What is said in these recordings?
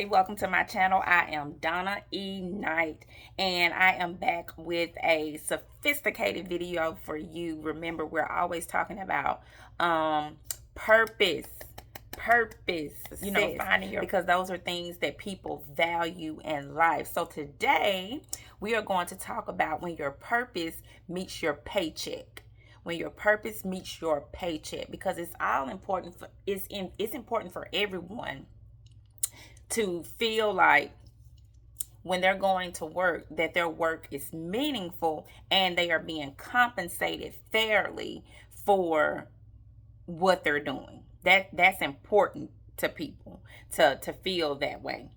welcome to my channel. I am Donna E. Knight, and I am back with a sophisticated video for you. Remember, we're always talking about purpose, finding your, because those are things that people value in life. So today we are going to talk about when your purpose meets your paycheck. When your purpose meets your paycheck, because it's all important for it's important for everyone to feel like when they're going to work that their work is meaningful and they are being compensated fairly for what they're doing. That's important to people to feel that way.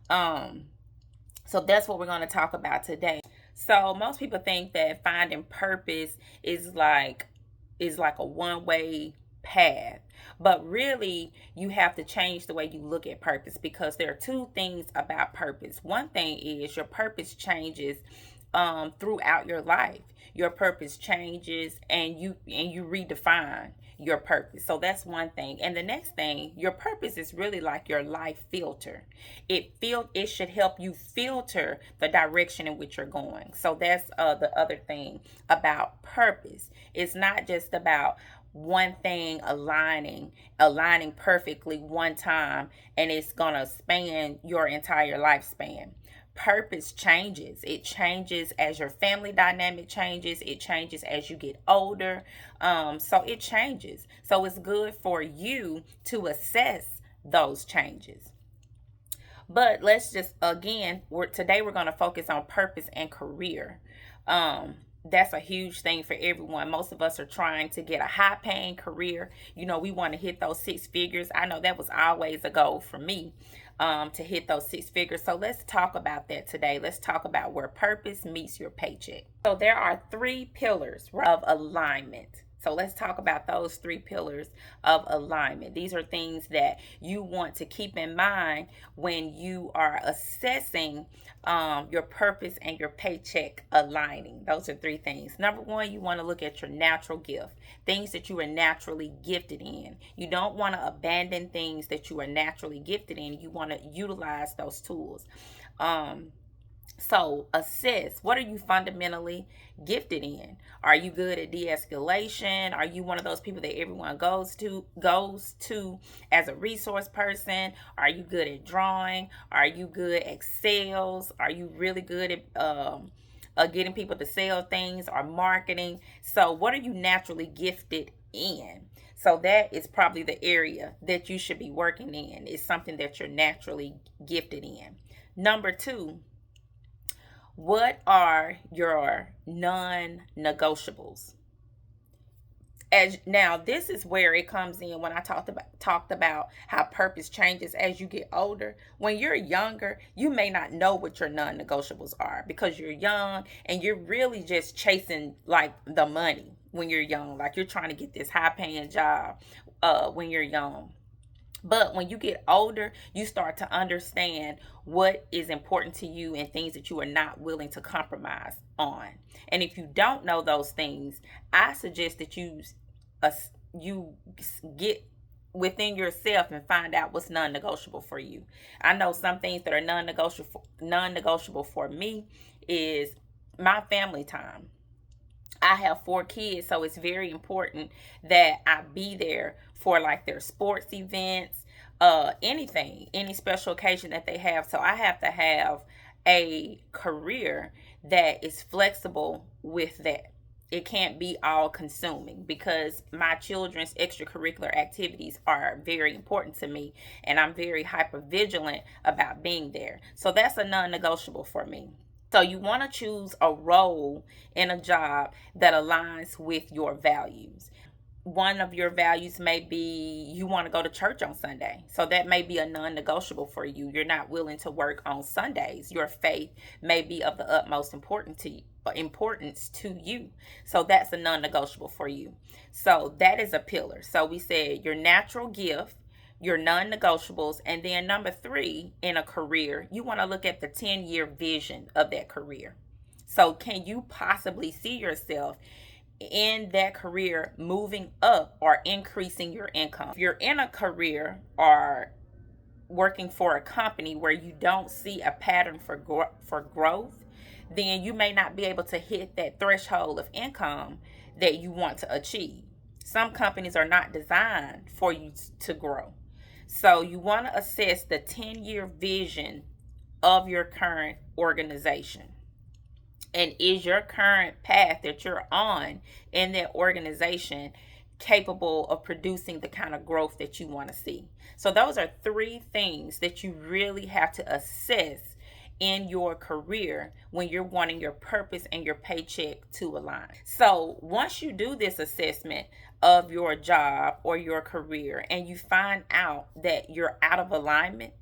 So that's what we're going to talk about today. So most people think that finding purpose is like a one-way path, but really you have to change the way you look at purpose, because there are two things about purpose. One thing is your purpose changes throughout your life. Your purpose changes and you redefine your purpose. So that's one thing. And the next thing, your purpose is really like your life filter. It should help you filter the direction in which you're going. So that's the other thing about purpose. It's not just about one thing aligning perfectly one time and it's gonna span your entire lifespan. Purpose changes. It changes as your family dynamic changes. It changes as you get older. So it changes. So it's good for you to assess those changes. But let's just, again, today we're going to focus on purpose and career. That's a huge thing for everyone. Most of us are trying to get a high-paying career. You know, we want to hit those 6 figures. I know that was always a goal for me, to hit those 6 figures. So let's talk about that today. Let's talk about where purpose meets your paycheck. So there are 3 pillars of alignment. So let's talk about those 3 pillars of alignment. These are things that you want to keep in mind when you are assessing your purpose and your paycheck aligning. Those are 3 things. Number 1, you want to look at your natural gift, things that you are naturally gifted in. You don't want to abandon things that you are naturally gifted in. You want to utilize those tools. So assess, what are you fundamentally gifted in? Are you good at de-escalation? Are you one of those people that everyone goes to as a resource person? Are you good at drawing? Are you good at sales? Are you really good at getting people to sell things or marketing? So what are you naturally gifted in? So that is probably the area that you should be working in. It's something that you're naturally gifted in. Number 2, what are your non-negotiables? Now, this is where it comes in when I talked about how purpose changes as you get older. When you're younger, you may not know what your non-negotiables are because you're young and you're really just chasing like the money when you're young. Like you're trying to get this high-paying job when you're young. But when you get older, you start to understand what is important to you and things that you are not willing to compromise on. And if you don't know those things, I suggest that you get within yourself and find out what's non-negotiable for you. I know some things that are non-negotiable for me is my family time. I have 4 kids, so it's very important that I be there for like their sports events, any special occasion that they have. So I have to have a career that is flexible with that. It can't be all consuming because my children's extracurricular activities are very important to me and I'm very hyper vigilant about being there. So that's a non-negotiable for me. So you want to choose a role in a job that aligns with your values. One of your values may be you want to go to church on Sunday. So that may be a non-negotiable for you. You're not willing to work on Sundays. Your faith may be of the utmost importance to you. So that's a non-negotiable for you. So that is a pillar. So we said your natural gift, your non-negotiables, and then number 3, in a career, you want to look at the 10-year vision of that career. So can you possibly see yourself in that career moving up or increasing your income? If you're in a career or working for a company where you don't see a pattern for growth, then you may not be able to hit that threshold of income that you want to achieve. Some companies are not designed for you to grow. So you want to assess the 10-year vision of your current organization. And is your current path that you're on in that organization capable of producing the kind of growth that you want to see? So those are three things that you really have to assess in your career when you're wanting your purpose and your paycheck to align. So once you do this assessment of your job or your career and you find out that you're out of alignment,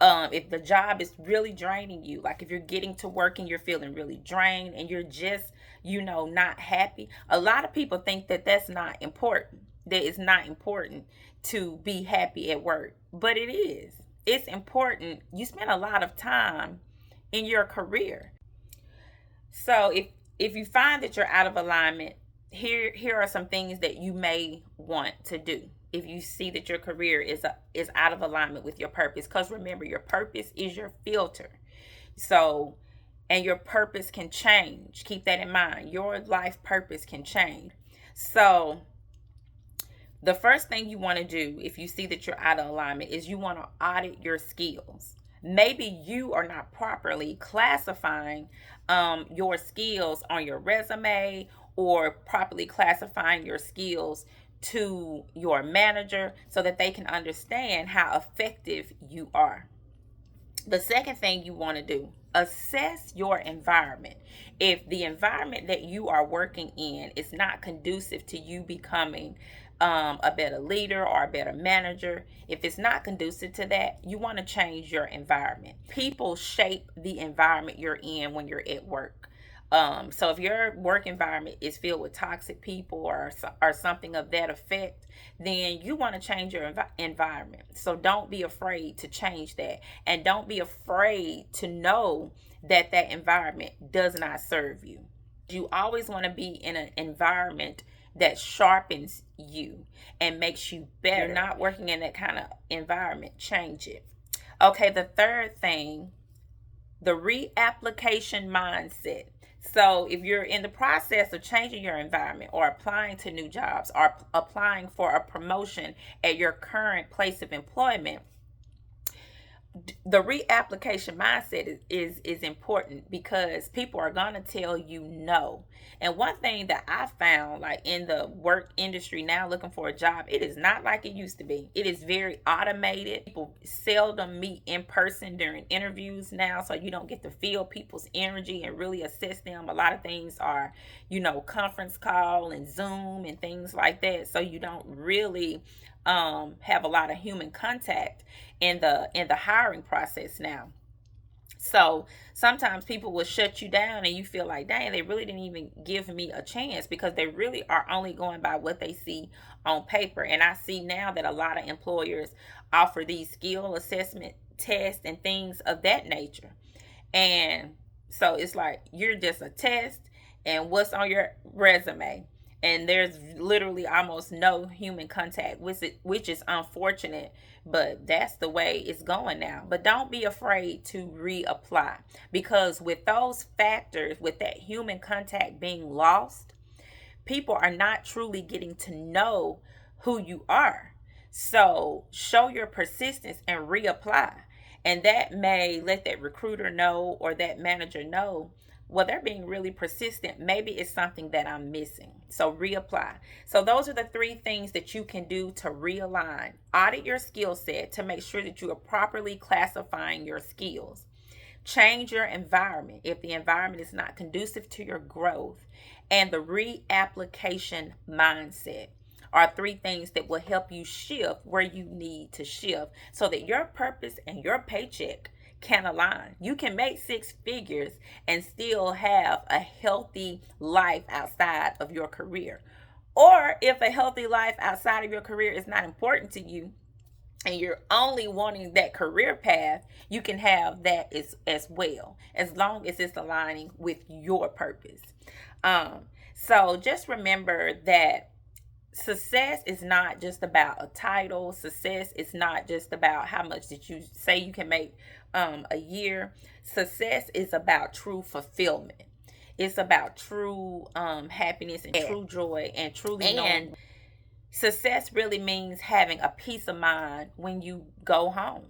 if the job is really draining you, like if you're getting to work and you're feeling really drained and you're just, not happy, a lot of people think that that's not important, that it's not important to be happy at work, but it is. It's important. You spend a lot of time in your career. So if you find that you're out of alignment, here are some things that you may want to do if you see that your career is out of alignment with your purpose. Because remember, your purpose is your filter. So, and your purpose can change. Keep that in mind. Your life purpose can change. So the first thing you want to do if you see that you're out of alignment is you want to audit your skills. Maybe you are not properly classifying your skills on your resume, or properly classifying your skills to your manager so that they can understand how effective you are. The second thing you want to do, assess your environment. If the environment that you are working in is not conducive to you becoming a better leader or a better manager, if it's not conducive to that, you want to change your environment. People shape the environment you're in when you're at work. So if your work environment is filled with toxic people or something of that effect, then you want to change your environment. So don't be afraid to change that. And don't be afraid to know that that environment does not serve you. You always want to be in an environment that sharpens you and makes you better. You're not working in that kind of environment, change it. Okay, the third thing, the reapplication mindset. So if you're in the process of changing your environment or applying to new jobs or applying for a promotion at your current place of employment, the reapplication mindset is important, because people are going to tell you no. And one thing that I found, like in the work industry now, looking for a job, it is not like it used to be. It is very automated. People seldom meet in person during interviews now, so you don't get to feel people's energy and really assess them. A lot of things are, conference call and Zoom and things like that, so you don't really have a lot of human contact in the hiring process now. So sometimes people will shut you down and you feel like, dang, they really didn't even give me a chance, because they really are only going by what they see on paper. And I see now that a lot of employers offer these skill assessment tests and things of that nature. And so it's like you're just a test and what's on your resume. And there's literally almost no human contact, which is unfortunate, but that's the way it's going now. But don't be afraid to reapply, because with those factors, with that human contact being lost, people are not truly getting to know who you are. So show your persistence and reapply. And that may let that recruiter know or that manager know, well, they're being really persistent. Maybe it's something that I'm missing. So reapply. So those are the three things that you can do to realign. Audit your skill set to make sure that you are properly classifying your skills. Change your environment if the environment is not conducive to your growth. And the reapplication mindset are three things that will help you shift where you need to shift so that your purpose and your paycheck can align. You can make six figures and still have a healthy life outside of your career. Or if a healthy life outside of your career is not important to you and you're only wanting that career path, you can have that as well, as long as it's aligning with your purpose. So just remember that success is not just about a title. Success is not just about how much that you say you can make a year. Success is about true fulfillment. It's about true happiness and true joy and truly knowing. Success really means having a peace of mind when you go home.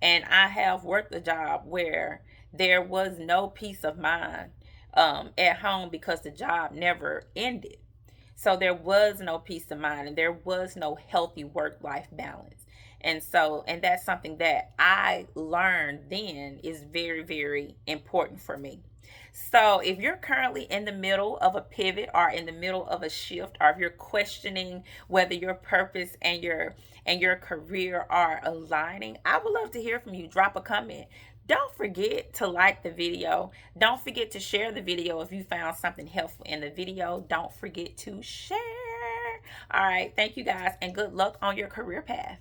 And I have worked a job where there was no peace of mind at home because the job never ended. So there was no peace of mind and there was no healthy work life balance. And that's something that I learned then is very, very important for me. So if you're currently in the middle of a pivot or in the middle of a shift, or if you're questioning whether your purpose and your career are aligning, I would love to hear from you. Drop a comment. Don't forget to like the video. Don't forget to share the video if you found something helpful in the video. Don't forget to share. All right. Thank you guys, and good luck on your career path.